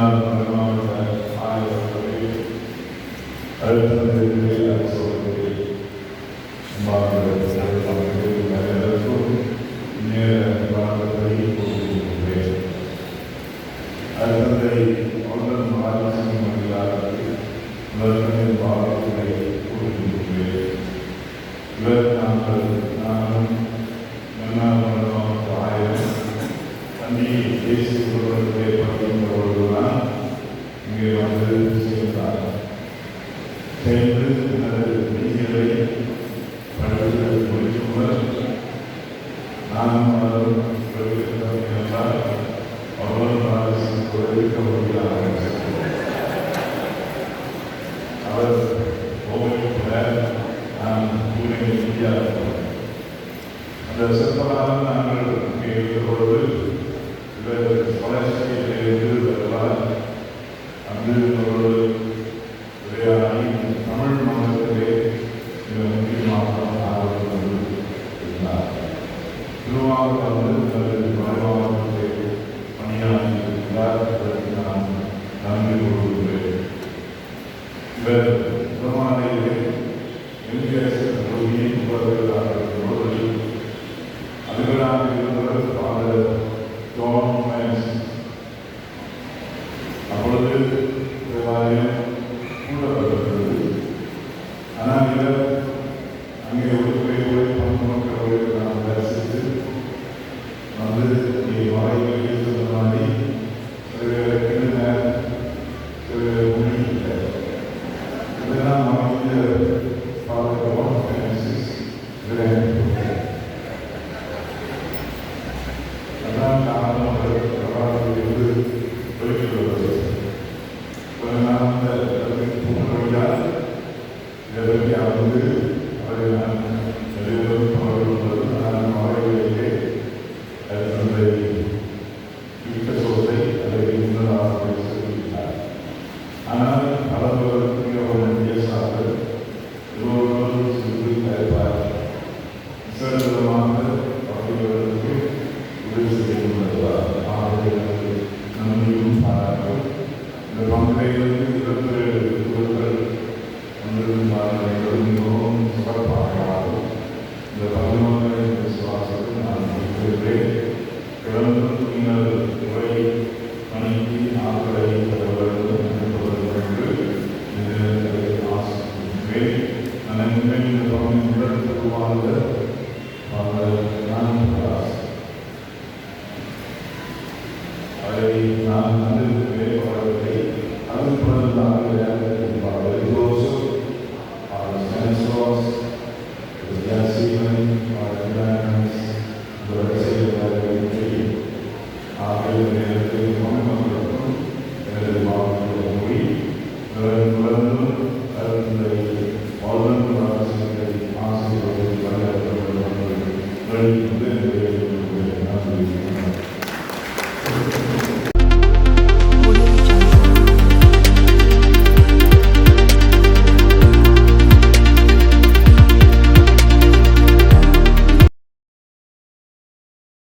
முன்னாள் மாவட்ட ஆய்வாளர்களே, அழுத்தங்களை அரசோர்களே, அனைவருக்கும் நேர வாழ்வதை கூறுகின்றேன். அழுத்தத்தை ஒன்றன் ஆலோசனை மகிழாதது முதற்கனின் வாழ்வுகளை கூறுகின்றேன். இவர் நானும் முன்னாள் மாவட்ட ஆய்வர் தேசிய குழுவை படிக்கும்போதுதான் இங்கே வந்து சேர்ந்தார். சேர்ந்து எனது விதிகளை படிப்பதை முடிக்கும்போது நானும் என்றால் அவரும் இருக்க முடியாது. அவர் ஓய்வுல நான் பூனே இந்தியா அந்த சிற்பமாக நாங்கள் இங்கே இருக்கிறபொழுது தமிழ் மாநிலத்திலே மிக முக்கியமாக இருந்தார். திருவாரூர் மாவட்டத்தை பணியாற்றியிருந்தார். அதற்கு நான் நன்றி கூறுகிறேன். இவர் திருமாலையிலே எம்ஜிஆர் கொள்கையை உபரியாளர்கள் அதுகளாக இருந்தவர் ஃபாதர் ஜான் மேன்ஸ். அப்பொழுது தேவாலயம் கூடப்பட்டிருக்கிறது. ஆனால் இவர் அங்கே ஒருவரை பங்கு மக்களோடு நாம் தரிசித்து வந்து இங்கே வாய்ப்பு சொன்ன மாதிரி சில நேரம் சில முடியல. இதெல்லாம் வாங்கிய ஃபாதர் ஜான் மேன்ஸ் அதான் காரணம் இருந்து வெளியிடுவது. கொஞ்ச நாள் பூமியால் இதற்கு வந்து அவரை நான் வெளியிடும் அவர்களும் நான் மறைவிலே அந்த யுத்த சோதை அதை முன்னதாக சொல்லியிருந்தார். ஆனால் பலவர்களுக்கு அவருடைய சார்பு எல்லோரும் சொல்லி தருவார். விசேஷமாக அவர்களுக்கு உதவி செய்து வருவார். அவர்களுக்கு நன்றியும் பாராட்டும். இந்த பங்கையிலிருந்து 27 குழுக்கள் வந்திருந்தார்கள். மிகவும் சிறப்பாக இந்த 11 விசுவாசத்தை நான் முடிக்கிறேன். கிளம்பு நீங்கள் உரை மணிக்கு ஆக்களை தருவர்கள் என்று ஆசிக்கிறேன். நான் இந்த பங்கு முதல் பொதுவாக அதை நான் வந்திருக்கிறேன். அவர்களை அதுபோல ஆகியோரை